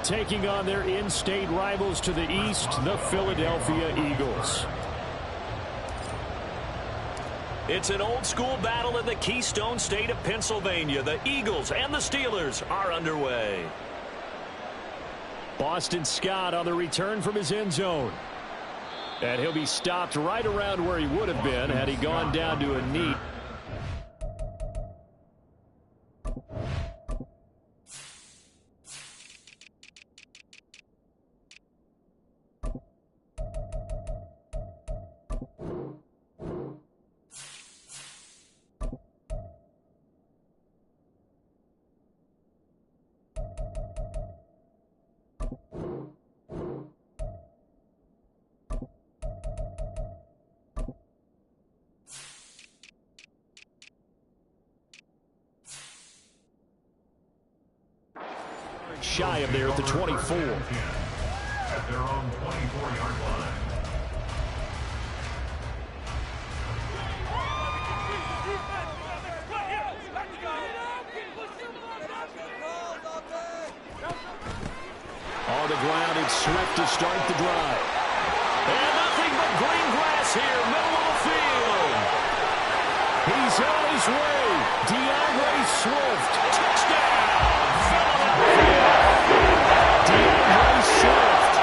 taking on their in-state rivals to the east, the Philadelphia Eagles. It's an old-school battle in the Keystone State of Pennsylvania. The Eagles and the Steelers are underway. Boston Scott on the return from his end zone. And he'll be stopped right around where he would have been had he gone down to a knee. Shy of there at the 24. At their own 24-yard line. On the ground, it's Swift to start the drive. And nothing but green grass here, middle of the field. He's on his way. DeAndre Swift. Touchdown, Philadelphia. DeAndre Swift.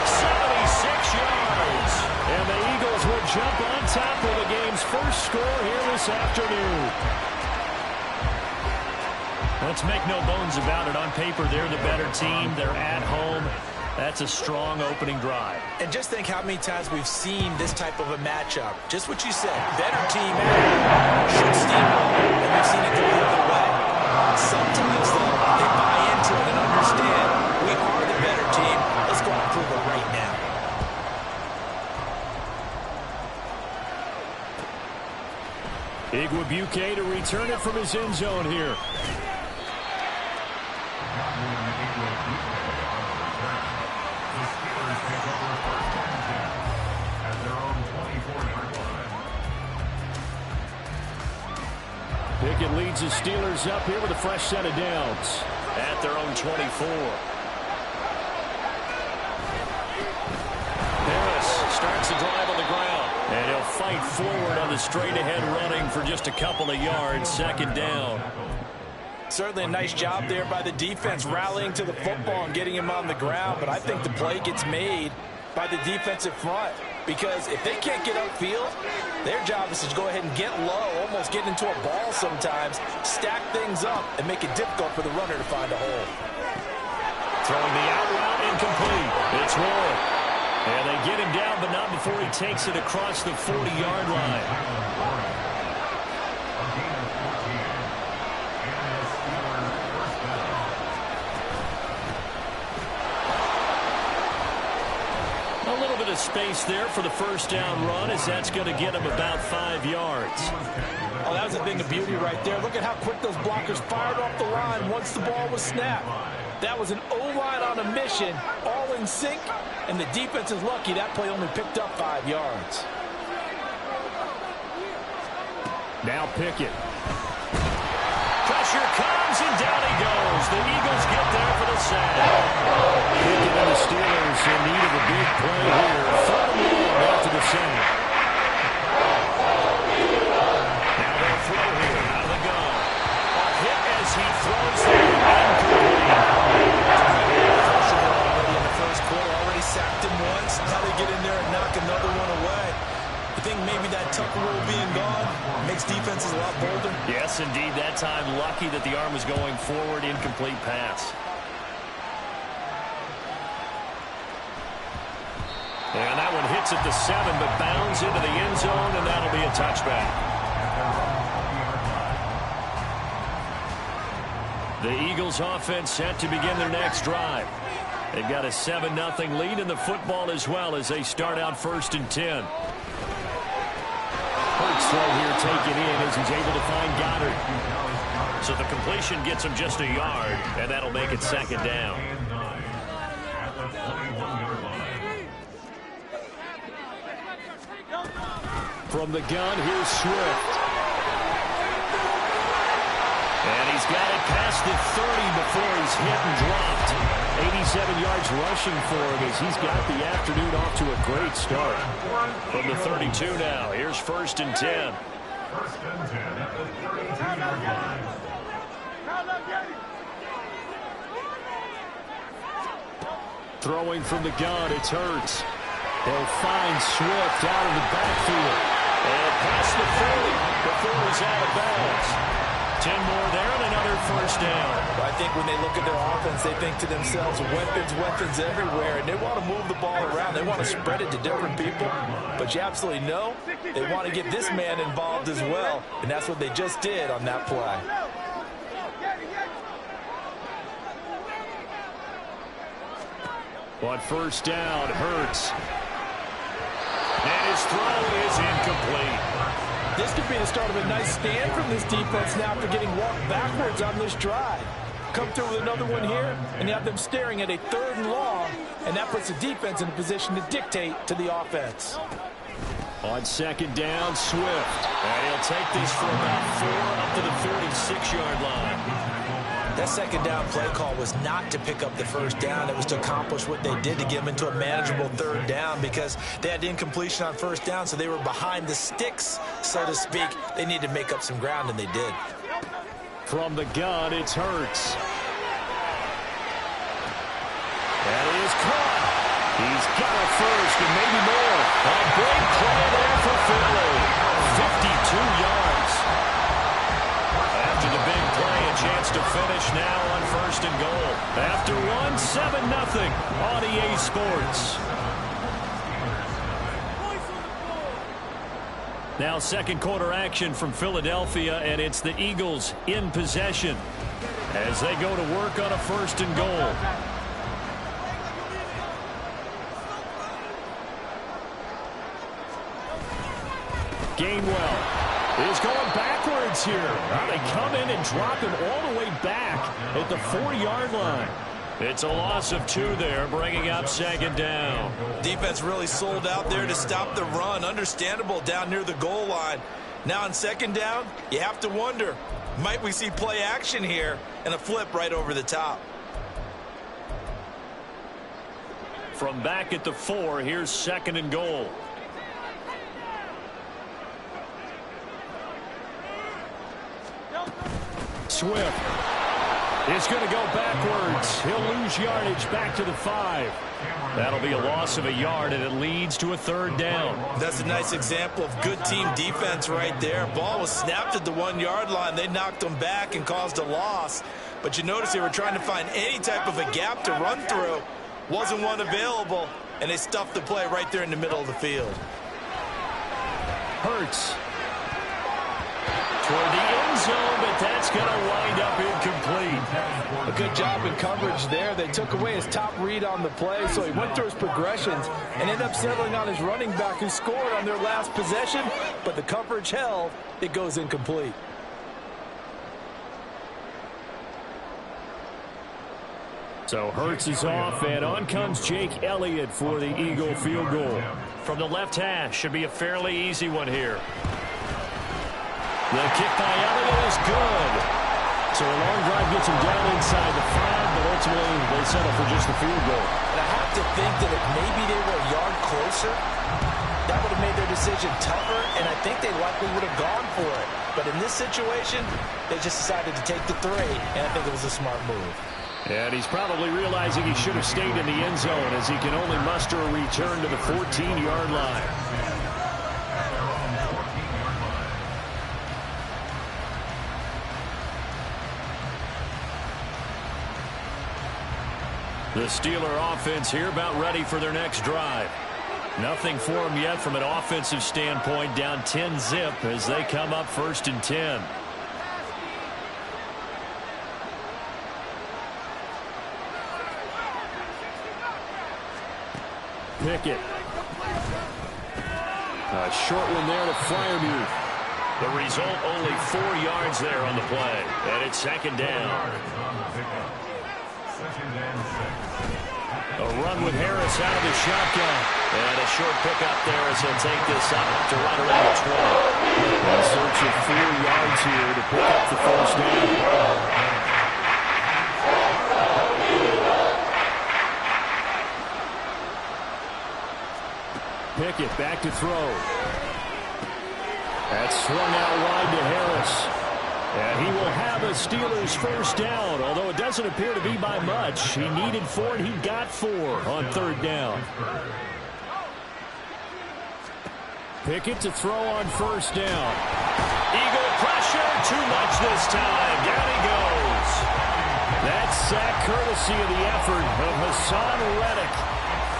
76 yards. And the Eagles will jump on top of the game's first score here this afternoon. Let's make no bones about it. On paper, they're the better team. They're at home. That's a strong opening drive. And just think how many times we've seen this type of a matchup. Just what you said. Better team at home should steamroll, and we've seen it go the other way. Some teams, though, they buy into it and understand we are the better team. Let's go out and prove it right now. Igwebuike to return it from his end zone here. Pickett leads the Steelers up here with a fresh set of downs. At their own 24. Harris starts the drive on the ground. And he'll fight forward on the straight-ahead running for just a couple of yards. Second down. Certainly a nice job there by the defense rallying to the football and getting him on the ground. But I think the play gets made by the defensive front. Because if they can't get upfield, their job is to go ahead and get low, almost get into a ball sometimes, stack things up, and make it difficult for the runner to find a hole. Throwing the out route incomplete. It's Roy. And they get him down, but not before he takes it across the 40-yard line. Space there for the first down run, as that's going to get him about 5 yards. Oh, that was a thing of beauty right there. Look at how quick those blockers fired off the line once the ball was snapped. That was an O-line on a mission, all in sync, and the defense is lucky that play only picked up 5 yards. Now Pickett. Pressure comes, and down he goes. The Eagles get there for the sack. Pickett and the Steelers in need of a big play here. Third and long after the sack. Now they'll throw here out of the gun. A hit as he throws there. Pressure already in the first quarter. Already sacked him once. Now they get in there and knock another one away. I think maybe that Tucker rule being gone makes defenses a lot bolder. Yes, indeed. That time, lucky that the arm was going forward. Incomplete pass. And that one hits at the 7, but bounds into the end zone, and that'll be a touchback. The Eagles offense set to begin their next drive. They've got a 7-0 lead in the football as well as they start out 1st and 10. Hurts throw here taken in as he's able to find Goddard. So the completion gets him just a yard, and that'll make it 2nd down. From the gun, here's Swift. And he's got it past the 30 before he's hit and dropped. 87 yards rushing for him as he's got the afternoon off to a great start. From the 32 now, here's 1st and 10. First and 10 at the 32-yard line. Throwing from the gun, it's Hurts. They'll find Swift out of the backfield. And past the 40 before he's out of bounds. 10 more there and another first down. I think when they look at their offense, they think to themselves, weapons everywhere, and they want to move the ball around. They want to spread it to different people, but you absolutely know they want to get this man involved as well, and that's what they just did on that play. On first down, Hurts. And his throw is incomplete. This could be the start of a nice stand from this defense now after getting walked backwards on this drive. Come through with another one here, and you have them staring at a 3rd and long, and that puts the defense in a position to dictate to the offense. On 2nd down, Swift. And he'll take this for about 4 up to the 36-yard line. That 2nd down play call was not to pick up the 1st down. It was to accomplish what they did to get them into a manageable 3rd down because they had incompletion on 1st down, so they were behind the sticks, so to speak. They needed to make up some ground, and they did. From the gun, it's Hurts. That is caught. He's got a first and maybe more. A big play there for Philly. 52 yards. After the big play, a chance to finish now on 1st and goal. After one, 7-0 on EA Sports. Now 2nd quarter action from Philadelphia, and it's the Eagles in possession as they go to work on a 1st and goal. Gainwell is going backwards here. They come in and drop him all the way back at the 4-yard line. It's a loss of 2 there, bringing up 2nd down. Defense really sold out there to stop the run. Understandable down near the goal line. Now on 2nd down, you have to wonder, might we see play action here and a flip right over the top? From back at the 4, here's 2nd and goal. Swift is going to go backwards. He'll lose yardage back to the 5. That'll be a loss of a yard, and it leads to a 3rd down. That's a nice example of good team defense right there. Ball was snapped at the 1-yard line. They knocked them back and caused a loss. But you notice they were trying to find any type of a gap to run through. Wasn't one available, and they stuffed the play right there in the middle of the field. Hurts toward the end zone, but that's going to wind up incomplete. A good job in coverage there. They took away his top read on the play, so he went through his progressions and ended up settling on his running back who scored on their last possession, but the coverage held. It goes incomplete. So Hurts is off, and on comes Jake Elliott for the Eagle field goal. From the left hash, should be a fairly easy one here. The kick by Elliott is good. So a long drive gets him down inside the 5, but ultimately they settle for just the field goal. And I have to think that if maybe they were a yard closer, that would have made their decision tougher, and I think they likely would have gone for it. But in this situation, they just decided to take the 3, and I think it was a smart move. And he's probably realizing he should have stayed in the end zone as he can only muster a return to the 14-yard line. The Steeler offense here about ready for their next drive. Nothing for them yet from an offensive standpoint, down 10-zip as they come up 1st and 10. Pickett. A short one there to Freiermuth. The result, only 4 yards there on the play. And it's 2nd down. A run with Harris out of the shotgun. And a short pickup there as he'll take this up to right around the 20. In search of 4 yards here to pick up the 1st down. Pickett back to throw. That's swung out wide to Harris. And he will have a Steelers first down, although it doesn't appear to be by much. He needed 4, and he got 4 on 3rd down. Pickett to throw on 1st down. Eagle pressure, too much this time. Down he goes. That sack courtesy of the effort of Hassan Reddick.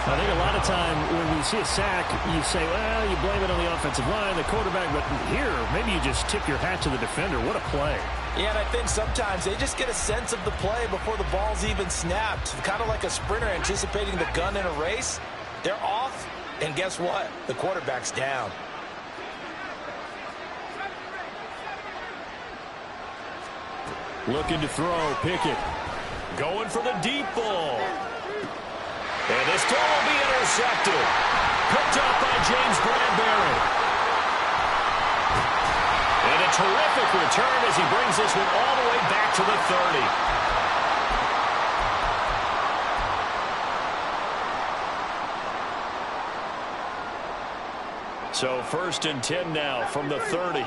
I think a lot of time when we see a sack, you say, well, you blame it on the offensive line, the quarterback, but here, maybe you just tip your hat to the defender. What a play. Yeah, and I think sometimes they just get a sense of the play before the ball's even snapped. Kind of like a sprinter anticipating the gun in a race. They're off, and guess what? The quarterback's down. Looking to throw, Pickett. Going for the deep ball. And this throw will be intercepted. Picked up by James Bradbury. And a terrific return as he brings this one all the way back to the 30. So 1st and 10 now from the 30.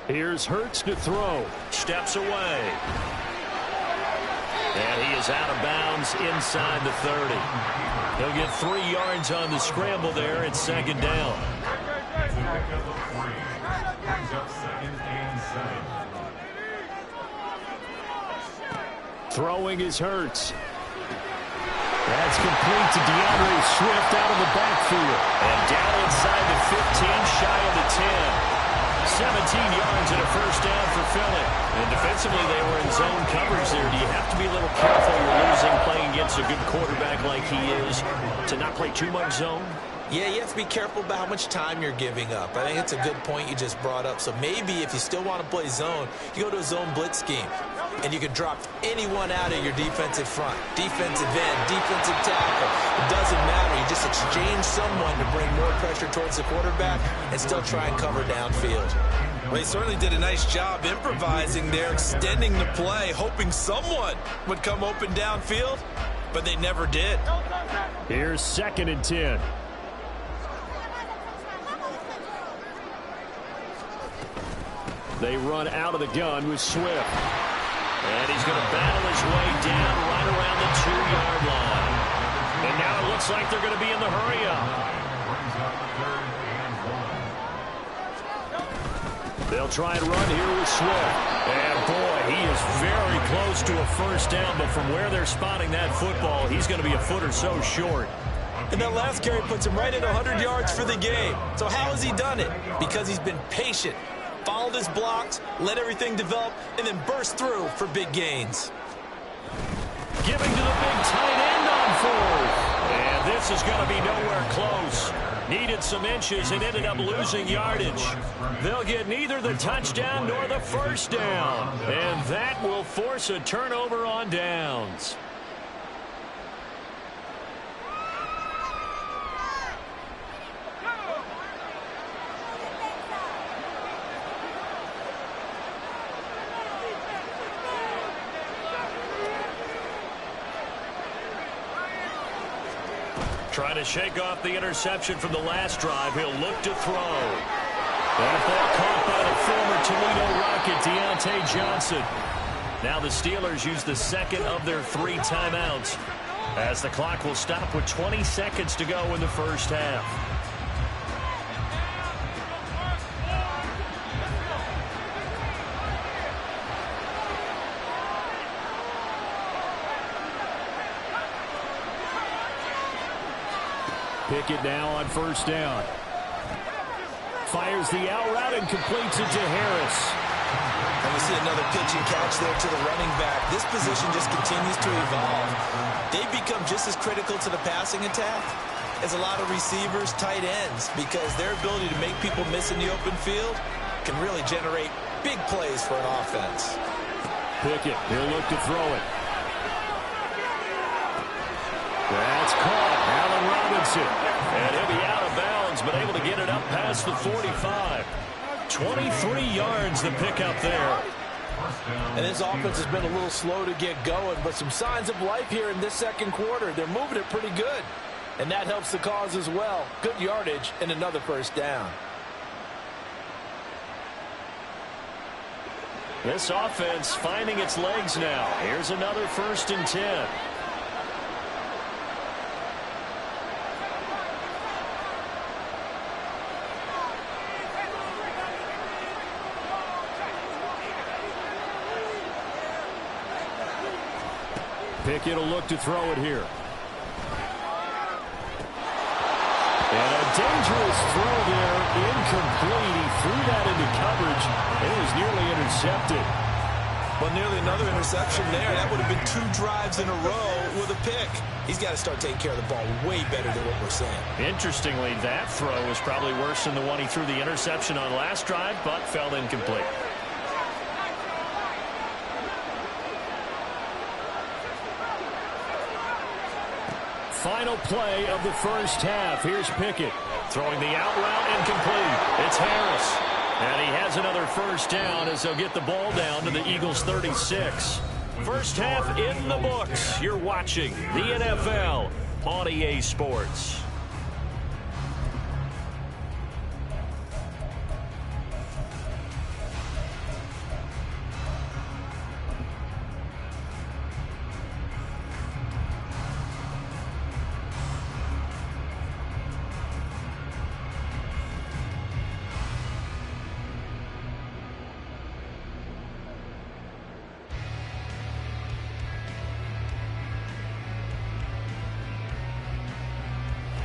Here's Hurts to throw. Steps away. And he is out of bounds inside the 30. He'll get 3 yards on the scramble there at 2nd down. Throwing is Hurts. That's complete to DeAndre Swift out of the backfield. And down inside the 15, shy of the 10. 17 yards and a first down for Philly. And defensively, they were in zone coverage there. Do you have to be a little careful when you're losing, playing against a good quarterback like he is, to not play too much zone? Yeah, you have to be careful about how much time you're giving up. I think it's a good point you just brought up. So maybe if you still want to play zone, you go to a zone blitz scheme. And you can drop anyone out of your defensive front. Defensive end, defensive tackle. It doesn't matter. You just exchange someone to bring more pressure towards the quarterback and still try and cover downfield. Well, they certainly did a nice job improvising there, extending the play, hoping someone would come open downfield, but they never did. Here's 2nd and 10. They run out of the gun with Swift. And he's going to battle his way down right around the 2-yard line. And now it looks like they're going to be in the hurry-up. They'll try and run here with Swift. And boy, he is very close to a first down, but from where they're spotting that football, he's going to be a foot or so short. And that last carry puts him right at 100 yards for the game. So how has he done it? Because he's been patient. Followed his blocks, let everything develop, and then burst through for big gains. Giving to the big tight end on 4th. And this is going to be nowhere close. Needed some inches and ended up losing yardage. They'll get neither the touchdown nor the first down. And that will force a turnover on downs. Trying to shake off the interception from the last drive. He'll look to throw. That ball caught by the former Toledo Rocket, Deontay Johnson. Now the Steelers use the 2nd of their 3 timeouts, as the clock will stop with 20 seconds to go in the first half. Pickett now on 1st down. Fires the out route and completes it to Harris. And we see another pitch and catch there to the running back. This position just continues to evolve. They've become just as critical to the passing attack as a lot of receivers, tight ends, because their ability to make people miss in the open field can really generate big plays for an offense. Pickett, he'll look to throw it. That's caught. Allen Robinson. And he'll be out of bounds, but able to get it up past the 45. 23 yards the pickup there. And this offense has been a little slow to get going, but some signs of life here in this second quarter. They're moving it pretty good, and that helps the cause as well. Good yardage and another first down. This offense finding its legs now. Here's another 1st and 10. Pickett will look to throw it here. And a dangerous throw there, incomplete. He threw that into coverage, and it was nearly intercepted. Well, nearly another interception there. That would have been 2 drives in a row with a pick. He's got to start taking care of the ball way better than what we're saying. Interestingly, that throw was probably worse than the one he threw the interception on last drive, but fell incomplete. Final play of the first half. Here's Pickett throwing the out route, incomplete. It's Harris. And he has another first down as they'll get the ball down to the Eagles' 36. First half in the books. You're watching the NFL on EA Sports.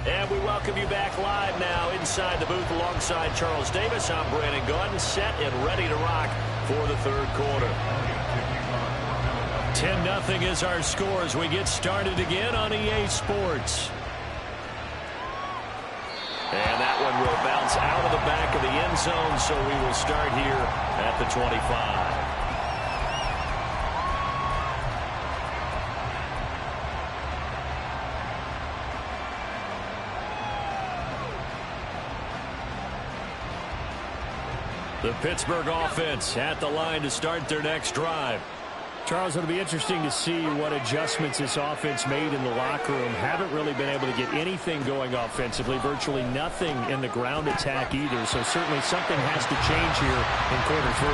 And we welcome you back live now inside the booth alongside Charles Davis. I'm Brandon Gaudin, set and ready to rock for the third quarter. 10-0 is our score as we get started again on EA Sports. And that one will bounce out of the back of the end zone, so we will start here at the 25. The Pittsburgh offense at the line to start their next drive. Charles, it'll be interesting to see what adjustments this offense made in the locker room. Haven't really been able to get anything going offensively. Virtually nothing in the ground attack either. So certainly something has to change here in quarter 3.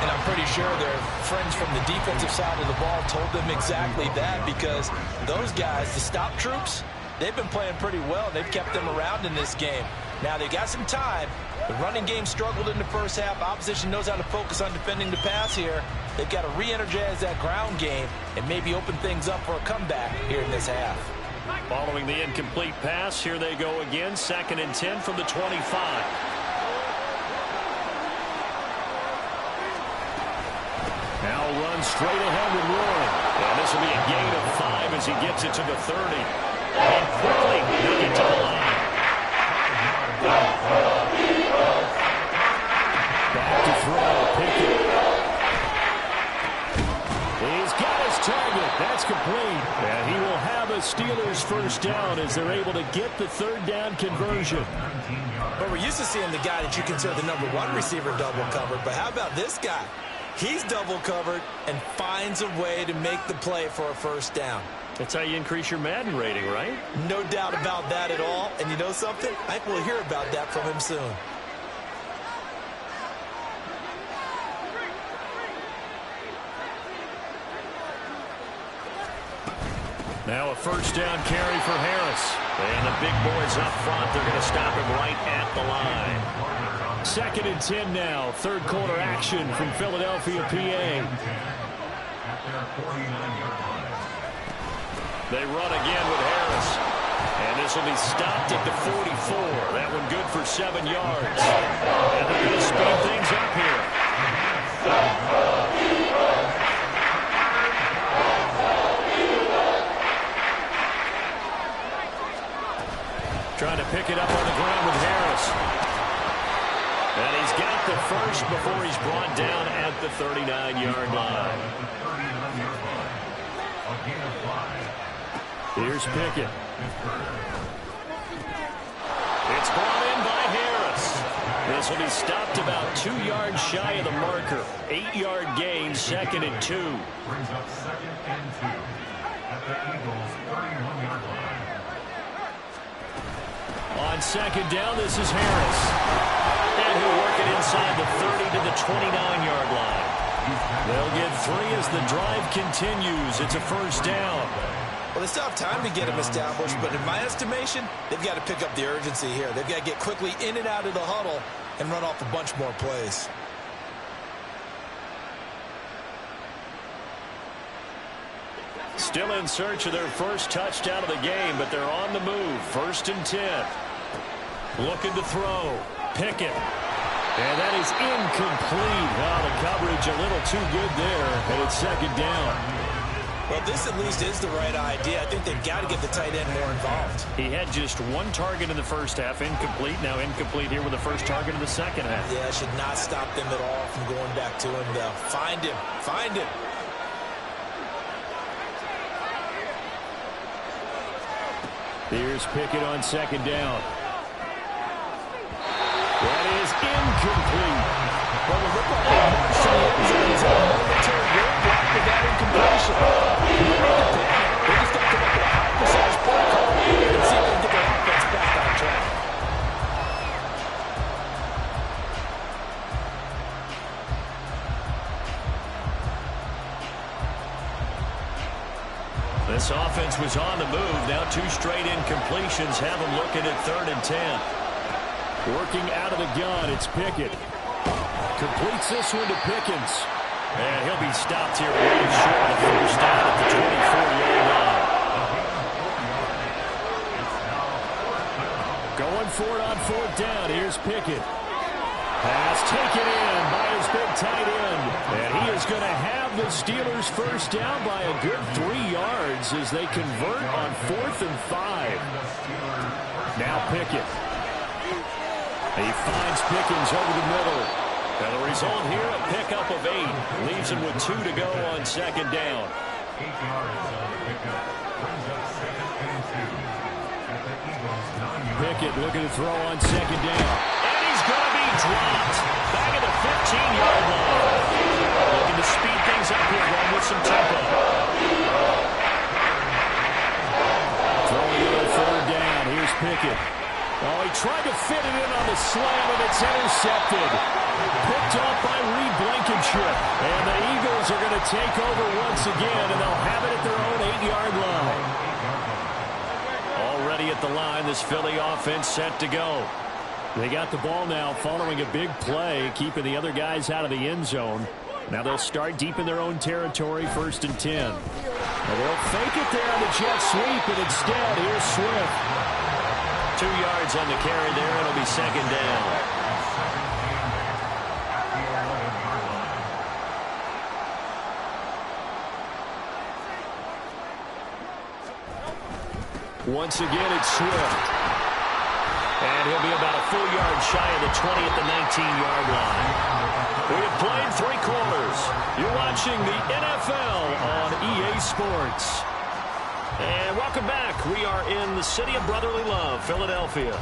And I'm pretty sure their friends from the defensive side of the ball told them exactly that, because those guys, the stop troops, they've been playing pretty well. They've kept them around in this game. Now they got some time. The running game struggled in the first half. Opposition knows how to focus on defending the pass here. They've got to re-energize that ground game and maybe open things up for a comeback here in this half. Following the incomplete pass, here they go again. 2nd and 10 from the 25. Now run straight ahead with Warren. And this will be a gain of 5 as he gets it to the 30. And quickly, they get to the line. Back to throw, Pickett. He's got his target. That's complete. And he will have a Steelers first down as they're able to get the 3rd down conversion. But we're used to seeing the guy that you consider the #1 receiver double covered. But how about this guy? He's double covered and finds a way to make the play for a first down. That's how you increase your Madden rating, right? No doubt about that at all. And you know something? I think we'll hear about that from him soon. Now a first down carry for Harris. And the big boys up front, they're going to stop him right at the line. 2nd and 10 now. 3rd quarter action from Philadelphia, PA. They run again with Harris. And this will be stopped at the 44. That one good for 7 yards. And they're going to speed things up here. Trying to pick it up on the ground with Harris. And he's got the first before he's brought down at the 39-yard line. Here's Pickett. It's brought in by Harris. This will be stopped about 2 yards shy of the marker. 8-yard gain, 2nd and 2. Brings up 2nd and 2 at the Eagles' 31-yard line. On 2nd down, this is Harris. And he'll work it inside the 30 to the 29-yard line. They'll get 3 as the drive continues. It's a 1st down. Well, they still have time to get him established, but in my estimation, they've got to pick up the urgency here. They've got to get quickly in and out of the huddle and run off a bunch more plays. Still in search of their first touchdown of the game, but they're on the move. 1st and 10. Looking to throw. Pickett. And that is incomplete. Oh, the coverage a little too good there, and it's 2nd down. Well, this at least is the right idea. I think they've got to get the tight end more involved. He had just 1 target in the first half, incomplete. Now incomplete here with the first target in the second half. Yeah, it should not stop them at all from going back to him, though. Find him. Find him. Here's Pickett on 2nd down. That is incomplete. Well, it looked like they marched to the end zone. He's on a momentary roadblock with that incompletion. They need to panic. They just got to come up with a high percentage play call and see if they can get their offense back on track. This offense was on the move. Now 2 straight incompletions have them looking at 3rd and 10. Working out of the gun, it's Pickett. Completes this one to Pickens. And he'll be stopped here way short of 1st down at the 24-yard line. Going for it on 4th down. Here's Pickett. Pass taken in by his big tight end. And he is going to have the Steelers' 1st down by a good 3 yards as they convert on 4th and 5. Now Pickett. He finds Pickens over the middle. And the result here, a pickup of 8. Leaves him with 2 to go on 2nd down. 8 yards on the pickup. Brings up 2nd and 2 at the Eagles' 9-yard line. Pickett looking to throw on 2nd down. And he's going to be dropped. Back at the 15-yard line. Looking to speed things up here, run with some tempo. Throwing it on 3rd down. Here's Pickett. Oh, he tried to fit it in on the slam, and it's intercepted. Picked off by Reed Blankenship. And the Eagles are going to take over once again, and they'll have it at their own 8-yard line. Already at the line, this Philly offense set to go. They got the ball now following a big play, keeping the other guys out of the end zone. Now they'll start deep in their own territory, 1st and 10. Now they'll fake it there on the jet sweep, and instead, here's Swift. 2 yards on the carry there. It'll be 2nd down. Once again, it's Swift. And he'll be about a full yard shy of the 20 at the 19-yard line. We have played 3 quarters. You're watching the NFL on EA Sports. And welcome back. We are in the city of brotherly love, Philadelphia.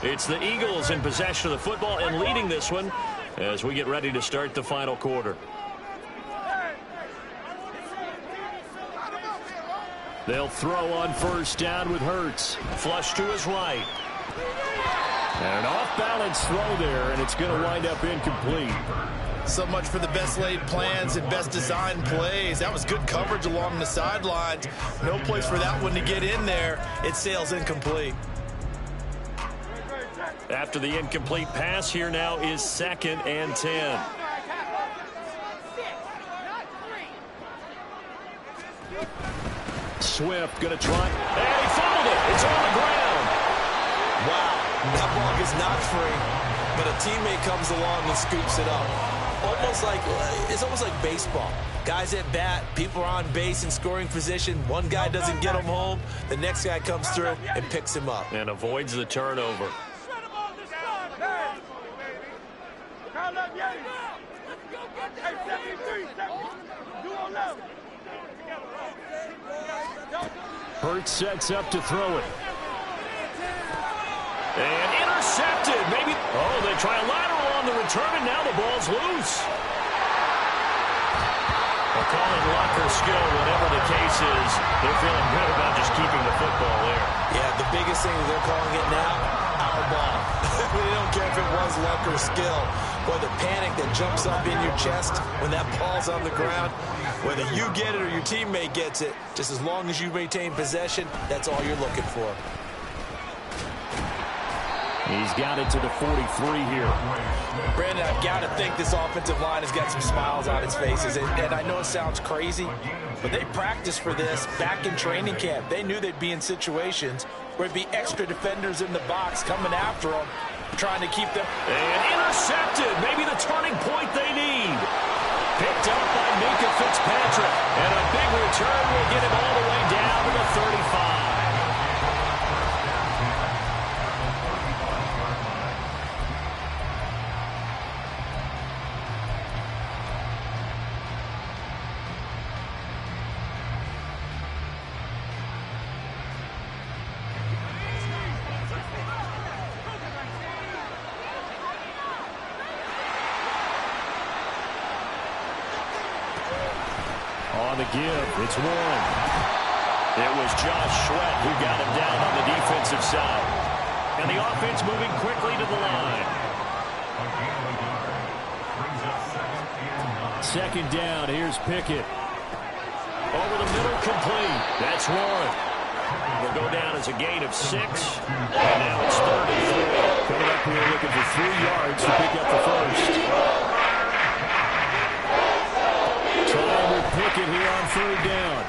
It's the Eagles in possession of the football and leading this one as we get ready to start the final quarter. They'll throw on 1st down with Hurts. Flush to his right. And an off-balance throw there, and it's going to wind up incomplete. So much for the best laid plans and best designed plays. That was good coverage along the sidelines. No place for that one to get in there. It sails incomplete. After the incomplete pass, here now is 2nd and 10. Swift going to try. And he fumbled it. It's on the ground. Wow, that ball is not free, but a teammate comes along and scoops it up. It's almost like baseball. Guys at bat, people are on base in scoring position. One guy doesn't get him home. The next guy comes through and picks him up. And avoids the turnover. Hurts sets up to throw it. And intercepted. Maybe. Oh, they try a return, and now the ball's loose. They'll call it luck or skill, whatever the case is. They're feeling good about just keeping the football there. Yeah, the biggest thing that they're calling it now, our ball. They don't care if it was luck or skill. Boy, the panic that jumps up in your chest when that ball's on the ground, whether you get it or your teammate gets it, just as long as you maintain possession, that's all you're looking for. He's got it to the 43 here. Brandon, I've got to think this offensive line has got some smiles on its faces. And I know it sounds crazy, but they practiced for this back in training camp. They knew they'd be in situations where there'd be extra defenders in the box coming after them, trying to keep them. And intercepted. Maybe the turning point they need. Picked up by Minka Fitzpatrick. And a big return will get him all the way down to the 35. On the give, it's Warren. It was Josh Sweat who got him down on the defensive side. And the offense moving quickly to the line. Second down, here's Pickett. Over the middle, complete. That's Warren. Will go down as a gain of 6. And now it's 3rd and 3. Coming up here looking for 3 yards to pick up the first. Trying with Pickett here on 3rd down.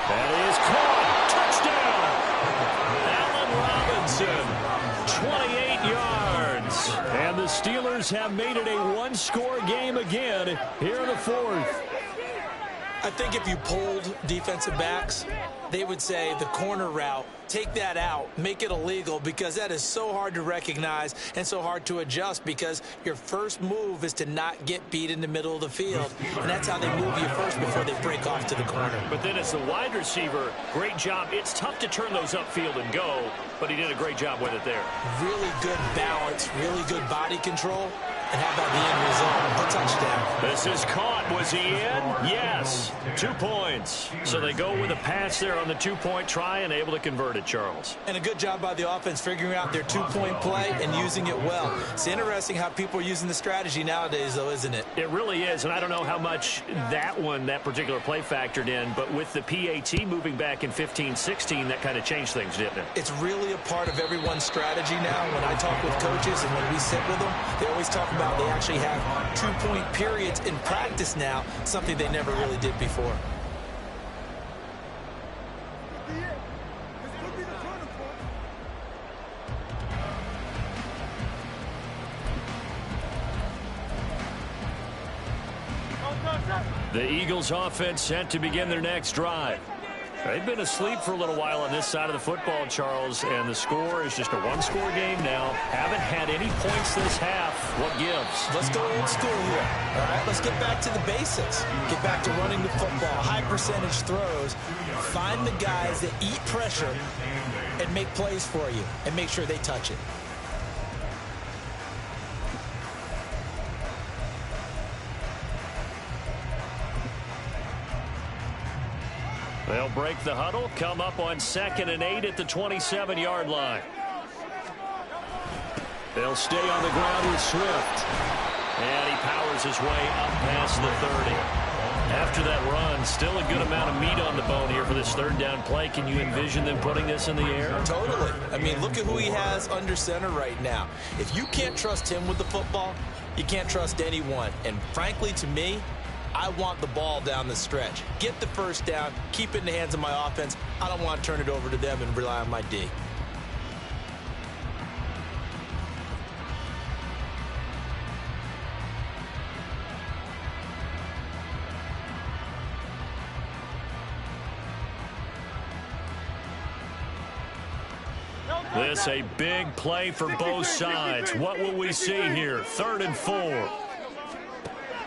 That is caught. Touchdown. Allen Robinson, 28 yards. And the Steelers have made it a one-score game again here in the 4th. I think if you polled defensive backs, they would say the corner route, take that out, make it illegal, because that is so hard to recognize and so hard to adjust, because your first move is to not get beat in the middle of the field, and that's how they move you first before they break off to the corner. But then as the wide receiver, great job. It's tough to turn those upfield and go, but he did a great job with it there. Really good balance, really good body control. And how about the end result? A touchdown. This is caught. Was he in? Yes. 2 points. So they go with a pass there on the 2-point try and able to convert it, Charles. And a good job by the offense figuring out their 2-point play and using it well. It's interesting how people are using the strategy nowadays, though, isn't it? It really is, and I don't know how much that particular play factored in, but with the PAT moving back in 15-16, that kind of changed things, didn't it? It's really a part of everyone's strategy now. When I talk with coaches and when we sit with them, they always talk about they actually have 2-point periods in practice now, something they never really did before. The Eagles offense set to begin their next drive. They've been asleep for a little while on this side of the football, Charles, and the score is just a one-score game now. Haven't had any points this half. What gives? Let's go old school here. All right, let's get back to the basics. Get back to running the football, high-percentage throws. Find the guys that eat pressure and make plays for you and make sure they touch it. They'll break the huddle, come up on 2nd and 8 at the 27-yard line. They'll stay on the ground with Swift. And he powers his way up past the 30. After that run, still a good amount of meat on the bone here for this 3rd down play. Can you envision them putting this in the air? Totally. I mean, look at who he has under center right now. If you can't trust him with the football, you can't trust anyone. And frankly, to me, I want the ball down the stretch. Get the first down, keep it in the hands of my offense. I don't want to turn it over to them and rely on my D. This a big play for both sides. What will we see here? 3rd and 4.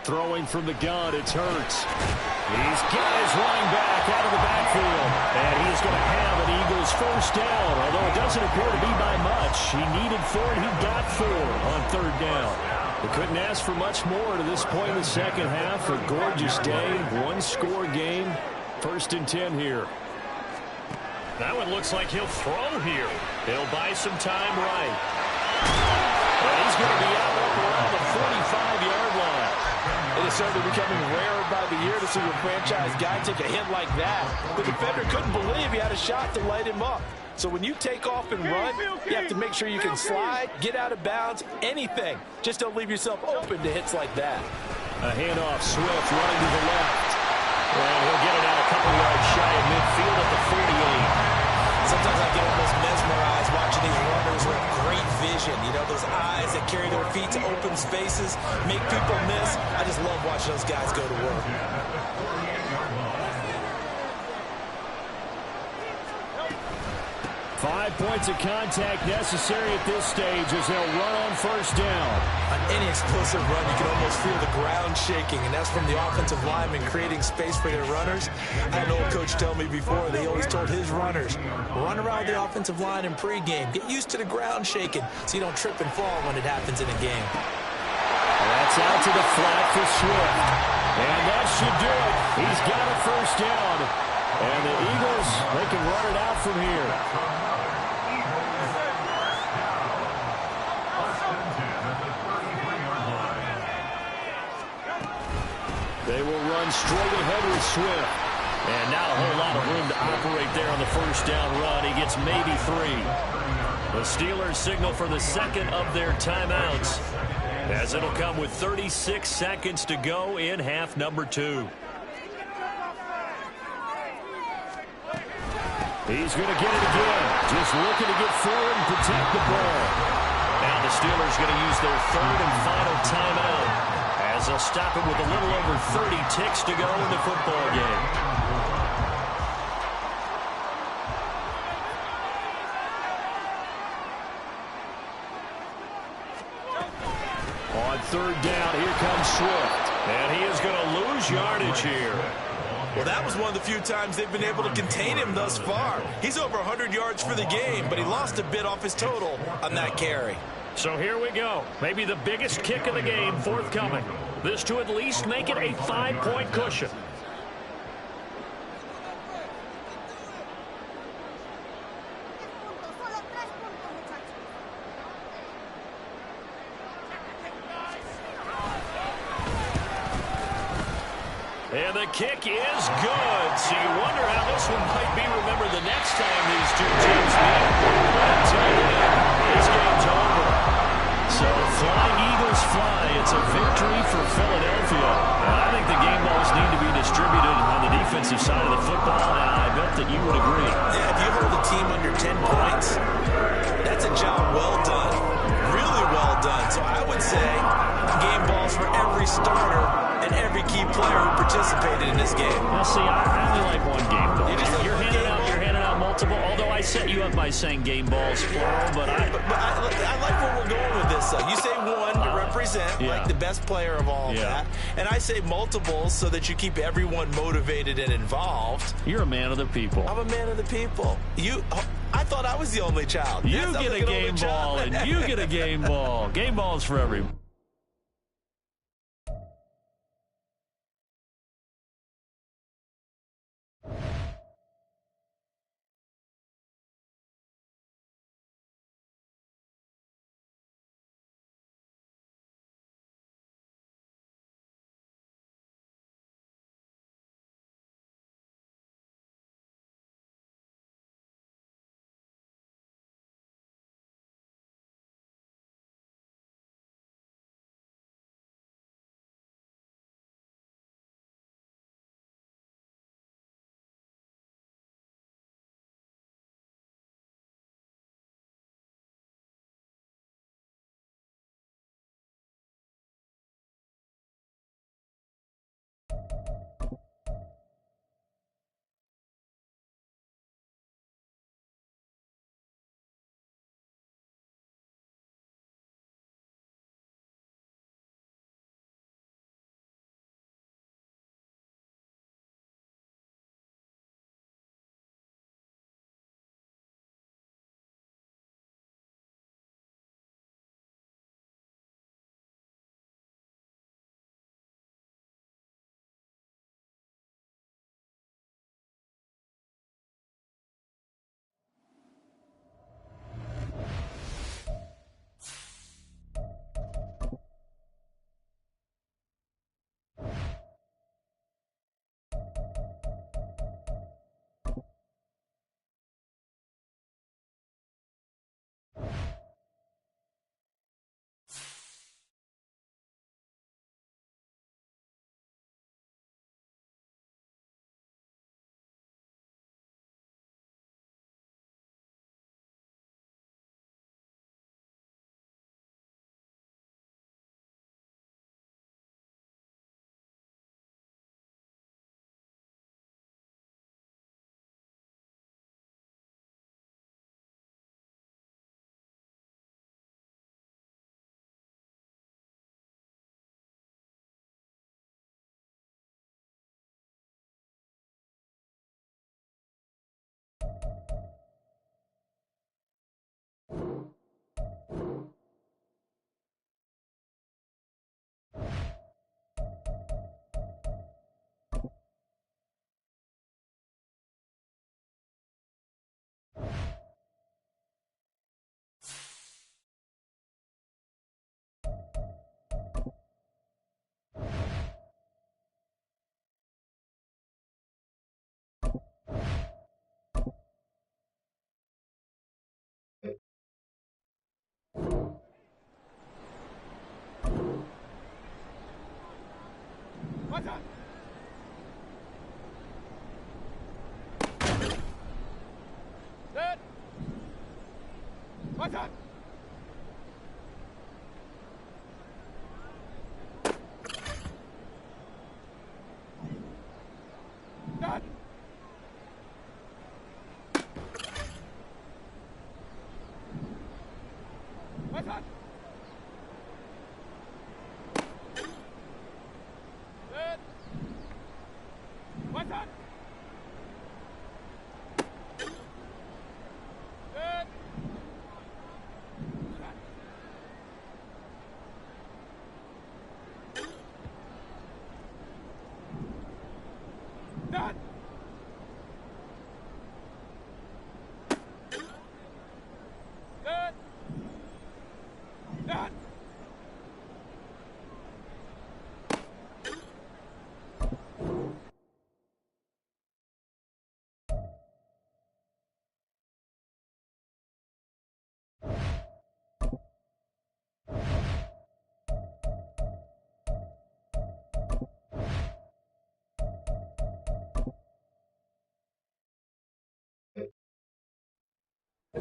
Throwing from the gun, it's Hurts. He's got his running back out of the backfield. And he's going to have an Eagles first down, although it doesn't appear to be by much. He needed 4, and he got 4 on third down. We couldn't ask for much more to this point in the second half. A gorgeous day, one-score game. 1st and 10 here. That one looks like he'll throw here. He'll buy some time right. And he's going to be out up around the 45-yard line. It is certainly becoming rarer by the year to see a franchise guy take a hit like that. The defender couldn't believe he had a shot to light him up. So when you take off and run, you have to make sure you can slide, get out of bounds, anything. Just don't leave yourself open to hits like that. A handoff, Swift running to the left. And he'll get it out a couple yards shy of midfield at the 48. Sometimes I get almost mesmerized watching these runners with great vision. You know, those eyes that carry their feet to open spaces, make people miss. I just love watching those guys go to work. 5 points of contact necessary at this stage as they'll run on 1st down. On any explosive run, you can almost feel the ground shaking, and that's from the offensive linemen creating space for their runners. I had an old coach tell me before that he always told his runners, run around the offensive line in pregame. Get used to the ground shaking so you don't trip and fall when it happens in a game. That's out to the flat for Swift. And that should do it. He's got a 1st down. And the Eagles, they can run it out from here. They will run straight ahead with Swift. And not a whole lot of room to operate there on the 1st down run. He gets maybe 3. The Steelers signal for the second of their timeouts, as it'll come with 36 seconds to go in half number 2. He's going to get it again. Just looking to get forward and protect the ball. Now the Steelers going to use their 3rd and final timeout, as they'll stop it with a little over 30 ticks to go in the football game. On 3rd down, here comes Swift. And he is going to lose yardage here. Well, that was one of the few times they've been able to contain him thus far. He's over 100 yards for the game, but he lost a bit off his total on that carry. So here we go. Maybe the biggest kick of the game forthcoming. This to at least make it a 5-point cushion. And the kick is good. So you wonder how this one might be remembered the next time these two teams meet. But I tell you, this game's over. So flying Eagles fly. It's a victory for Philadelphia. And I think the game balls need to be distributed on the defensive side of the football, and I bet that you would agree. Yeah, if you hold a team under 10 points, that's a job well done. Really well done. So I would say game balls for every starter and every key player who participated in this game. Now, see, I only like one game ball. You're handing out multiple, although I set you up by saying game balls plural, but I like where we're going with this, though. You say one to represent, like the best player of all that, and I say multiples so that you keep everyone motivated and involved. You're a man of the people. I'm a man of the people. I thought I was the only child. You get a game ball, and you get a game ball. Game balls for everyone.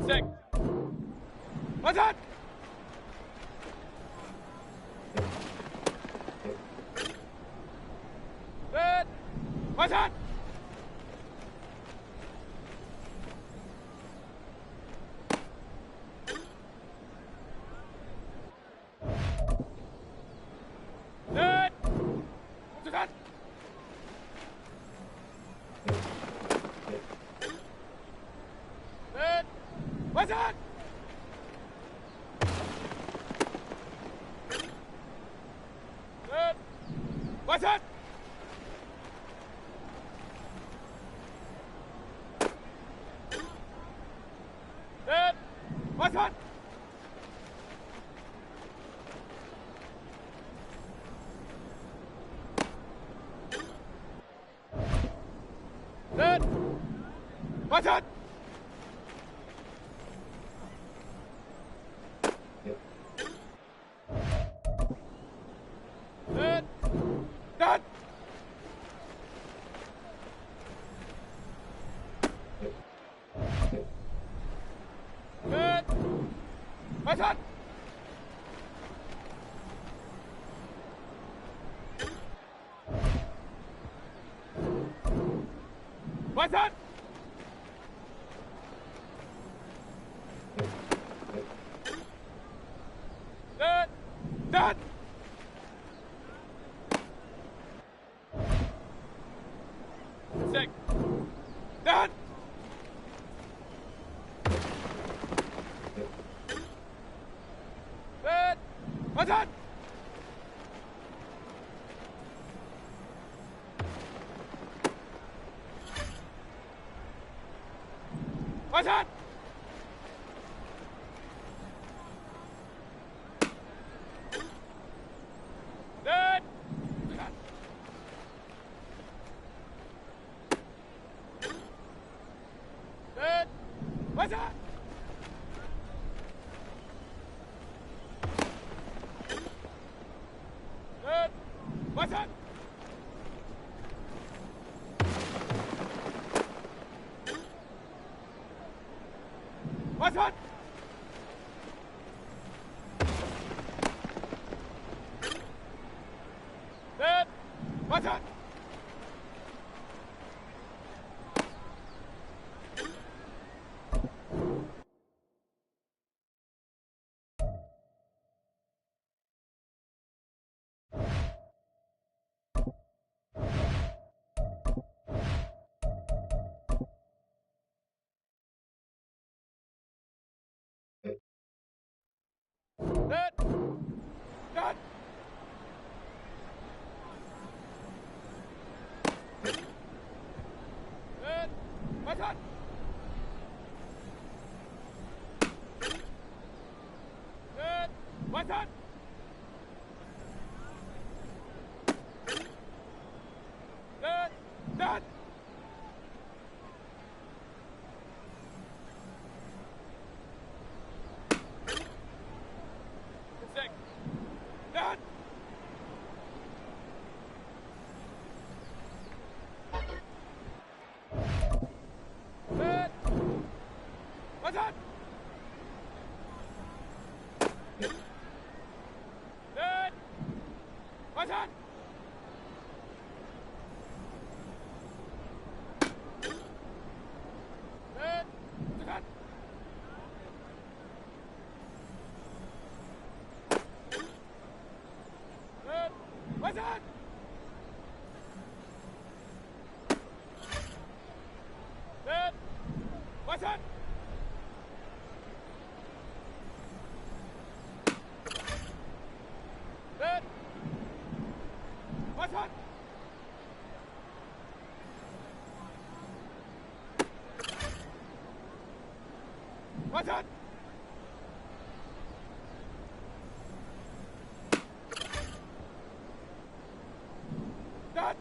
Six. What's that? Good. What's that? Good. What's that? Good. What's that? Good. What's that? Good. What's that? Good. What's that? Good. Done. Good. What's that? What's that? Good. Done. Six. Done. Good. What's that? What's that? Good. Good. What's that? Good. What's that? What's that? Good. What's that? Good. Done. Good. What's that? Good. What's that? Good. Done. Six. Done. Good. What's that? Weiter! Set! Weiter! Set! Weiter! Weiter! Done!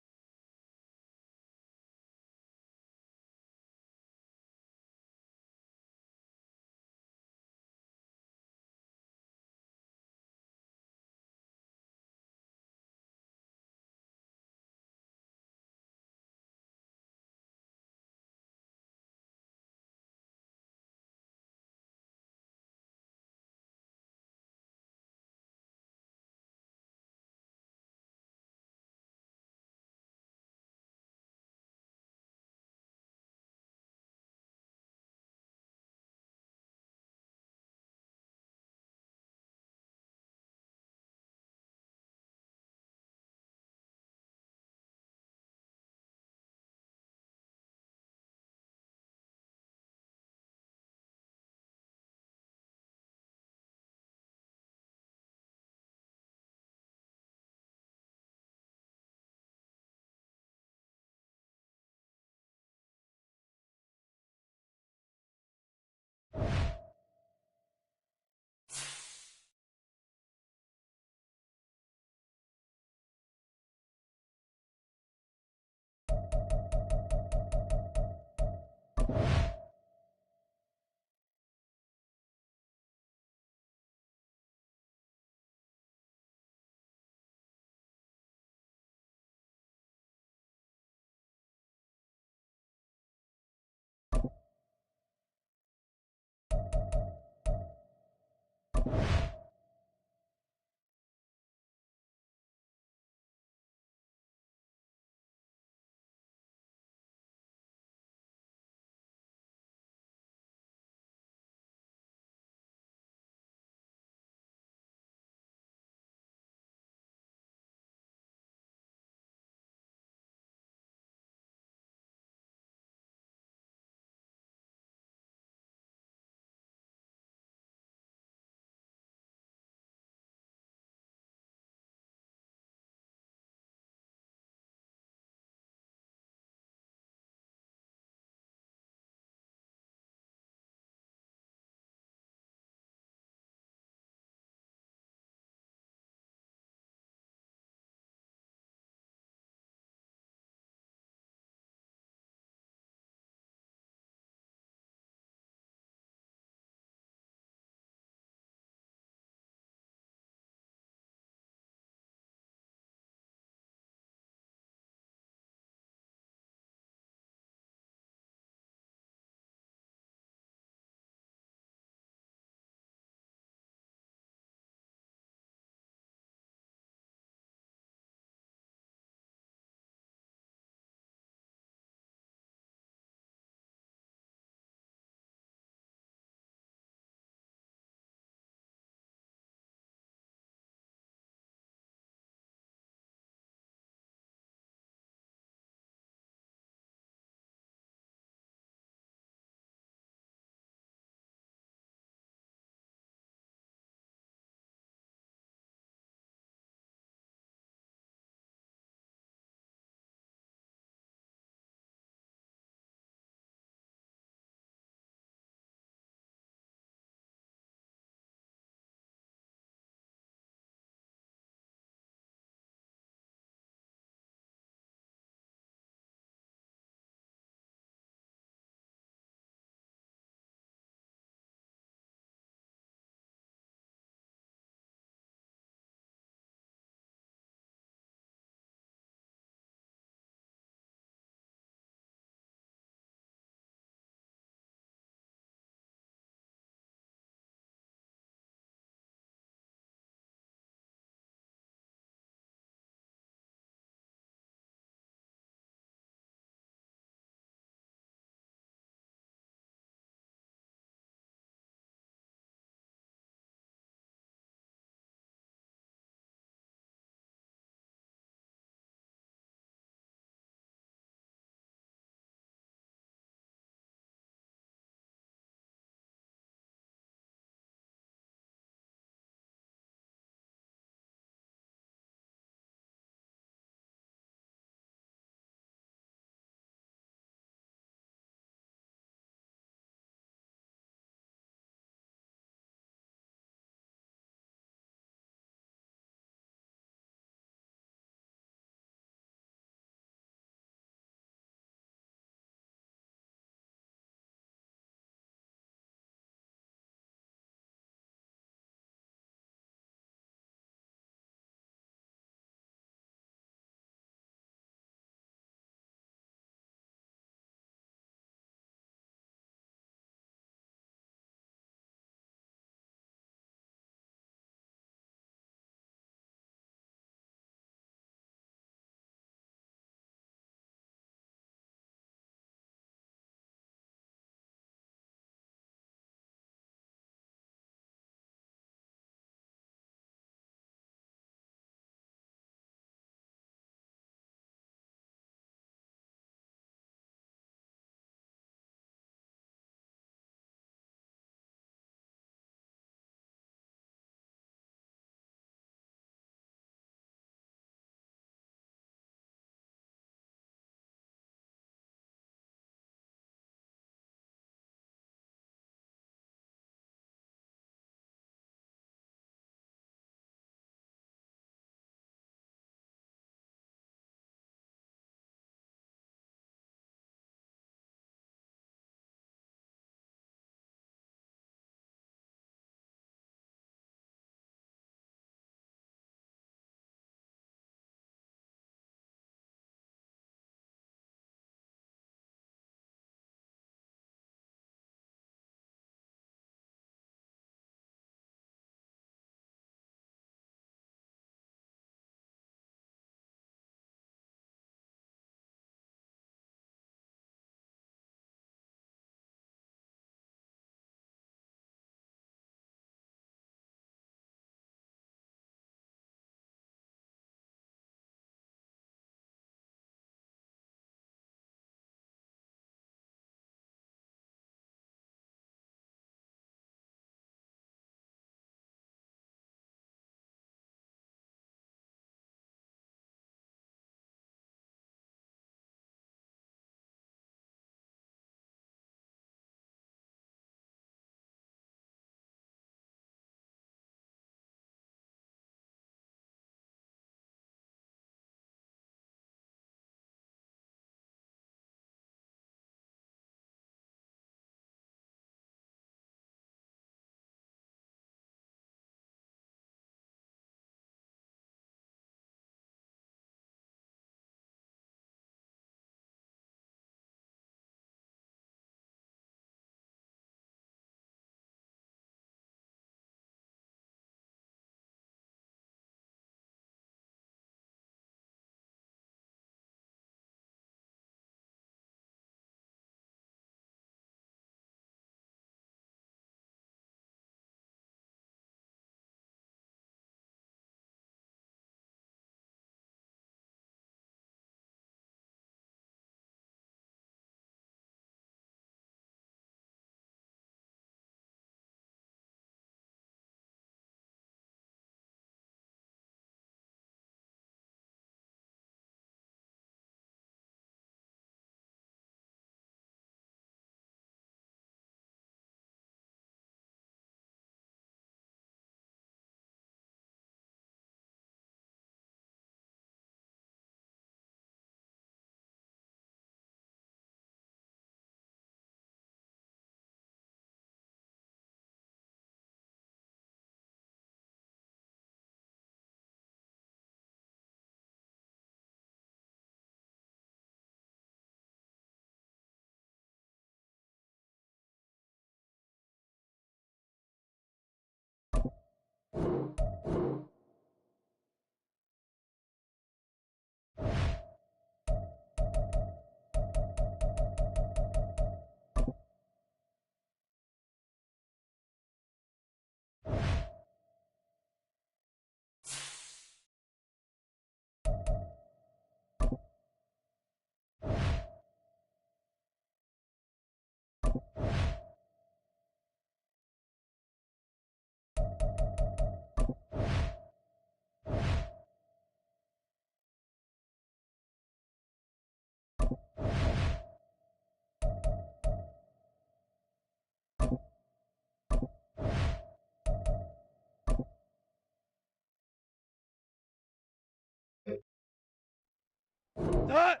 Set.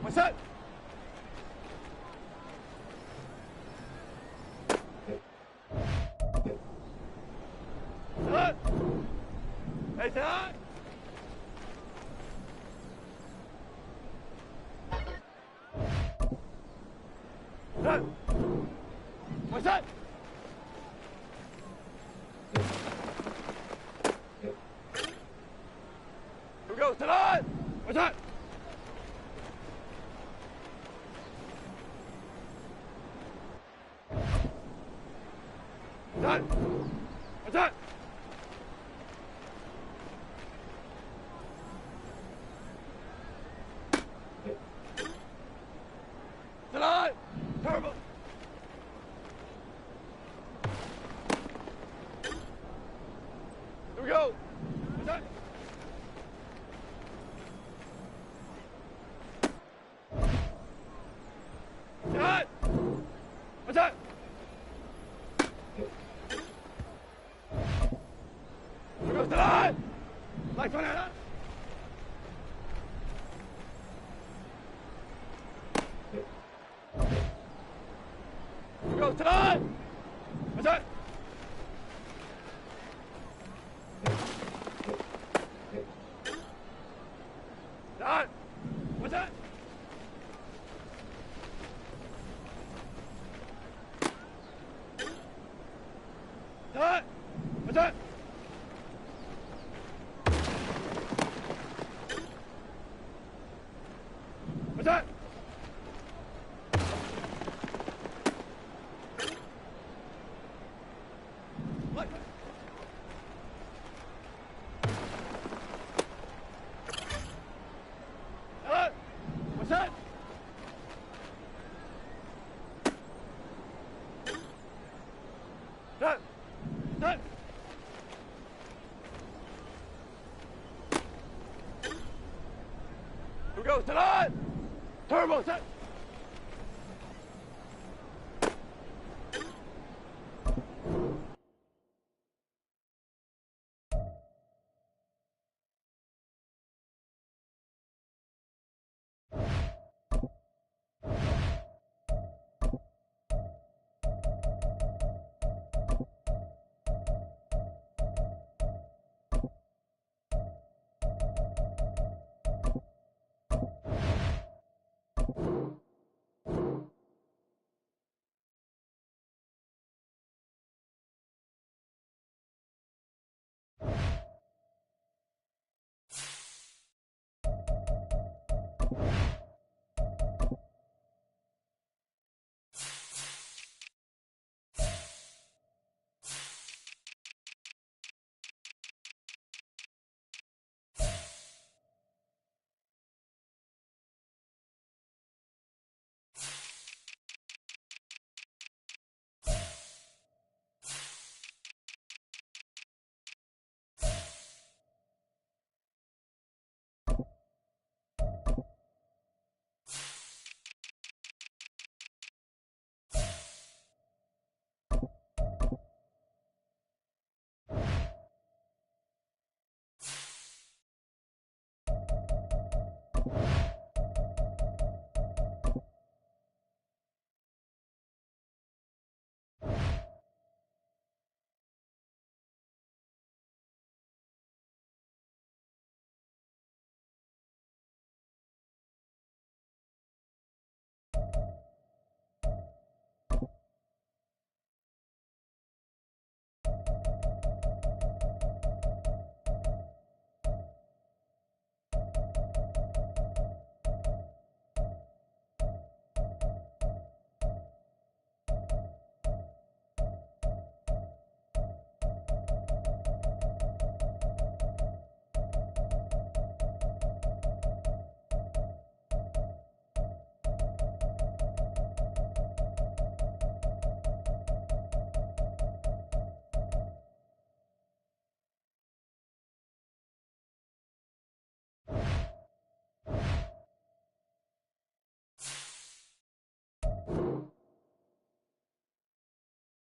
What's that? Set. Hey, set. Set. What's that? Who goes tonight? What's that? That. What's that? Tonight. Turbo. Here we go. What's that? Tonight. What's that? Here goes tonight. Like one out. Here goes tonight. What's that? Tonight. What's that? Tonight. What's that? What's that? What? Hello? What's that? That? That? Who goes tonight? Turbo set.